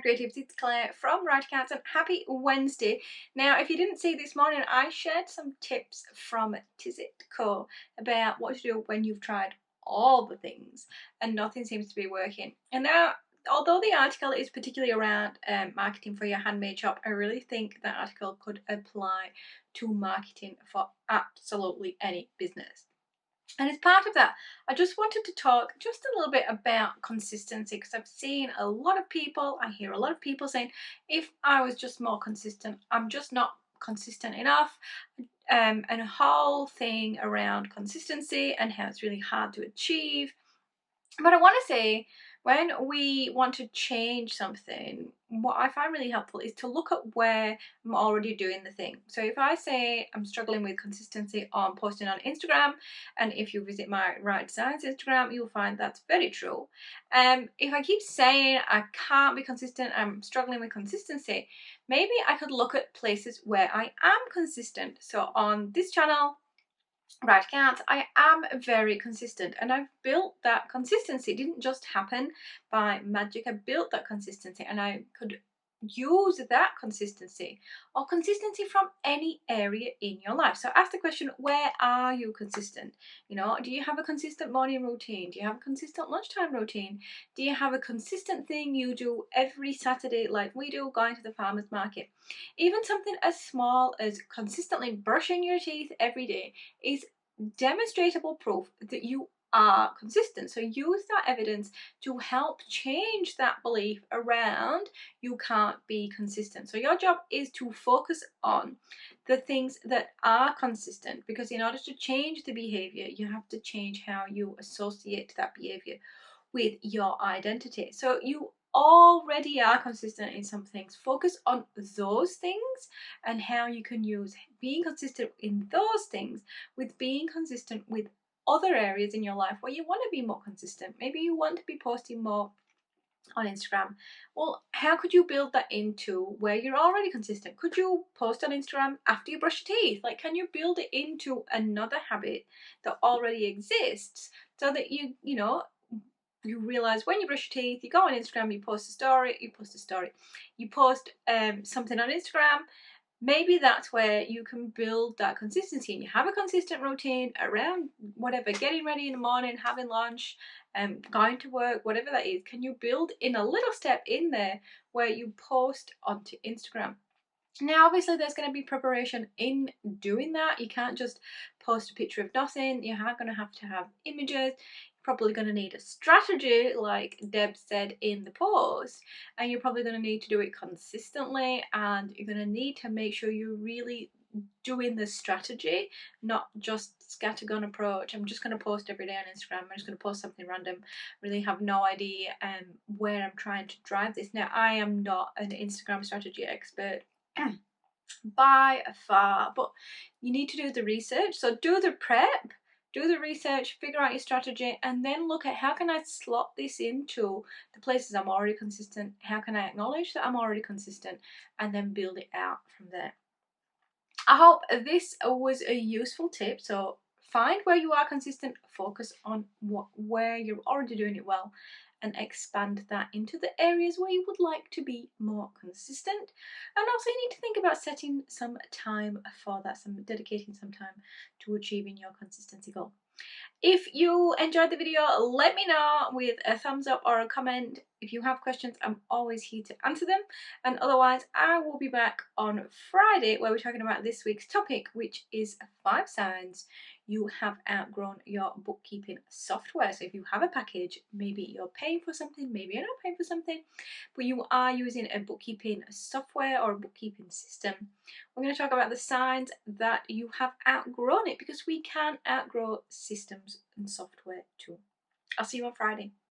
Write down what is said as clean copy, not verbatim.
Creatives, it's Claire from Write Accounts and happy Wednesday. Now, if you didn't see this morning, I shared some tips from Tizit Co about what to do when you've tried all the things and nothing seems to be working. And now, although the article is particularly around marketing for your handmade shop, I really think that article could apply to marketing for absolutely any business. And as part of that, I just wanted to talk just a little bit about consistency, because I've seen a lot of people, I hear a lot of people saying, if I was just more consistent, I'm just not consistent enough. And a whole thing around consistency and how it's really hard to achieve. But I want to say, when we want to change something, what I find really helpful is to look at where I'm already doing the thing. So if I say I'm struggling with consistency on posting on Instagram, and if you visit my Write Designs Instagram, you'll find that's very true. If I keep saying I can't be consistent, I'm struggling with consistency, maybe I could look at places where I am consistent. So on this channel, Write Accounts, I am very consistent, and I've built that consistency. It didn't just happen by magic. I built that consistency, and I could use that consistency or consistency from any area in your life. So ask the question, where are you consistent? You know, do you have a consistent morning routine? Do you have a consistent lunchtime routine? Do you have a consistent thing you do every Saturday like we do, going to the farmer's market? Even something as small as consistently brushing your teeth every day is demonstrable proof that you are consistent. So use that evidence to help change that belief around you can't be consistent. So your job is to focus on the things that are consistent, because in order to change the behavior, you have to change how you associate that behavior with your identity. So you already are consistent in some things. Focus on those things and how you can use being consistent in those things with being consistent with other areas in your life where you want to be more consistent. Maybe you want to be posting more on Instagram. Well, how could you build that into where you're already consistent? Could you post on Instagram after you brush your teeth? Like, can you build it into another habit that already exists so that you realize when you brush your teeth, you go on Instagram, you post a story, you post something on Instagram. Maybe that's where you can build that consistency, and you have a consistent routine around whatever, getting ready in the morning, having lunch, going to work, whatever that is. Can you build in a little step in there where you post onto Instagram? Now, obviously, there's going to be preparation in doing that. You can't just post a picture of nothing. You are going to have images. You're probably going to need a strategy, like Deb said in the post, and you're probably going to need to do it consistently, and you're going to need to make sure you're really doing the strategy, not just scattergun approach. I'm just going to post every day on Instagram. I'm just going to post something random. Really have no idea where I'm trying to drive this. Now, I am not an Instagram strategy expert by far, but you need to do the research. So do the prep, do the research, figure out your strategy, and then look at how can I slot this into the places I'm already consistent, how can I acknowledge that I'm already consistent, and then build it out from there. I hope this was a useful tip. So find where you are consistent, focus on where you're already doing it well, and expand that into the areas where you would like to be more consistent. And also, you need to think about setting some time for that, dedicating some time to achieving your consistency goal. If you enjoyed the video, let me know with a thumbs up or a comment. If you have questions, I'm always here to answer them. And otherwise, I will be back on Friday where we're talking about this week's topic, which is 5 signs you have outgrown your bookkeeping software. So if you have a package, maybe you're paying for something, maybe you're not paying for something, but you are using a bookkeeping software or a bookkeeping system, we're going to talk about the signs that you have outgrown it, because we can outgrow systems and software too. I'll see you on Friday.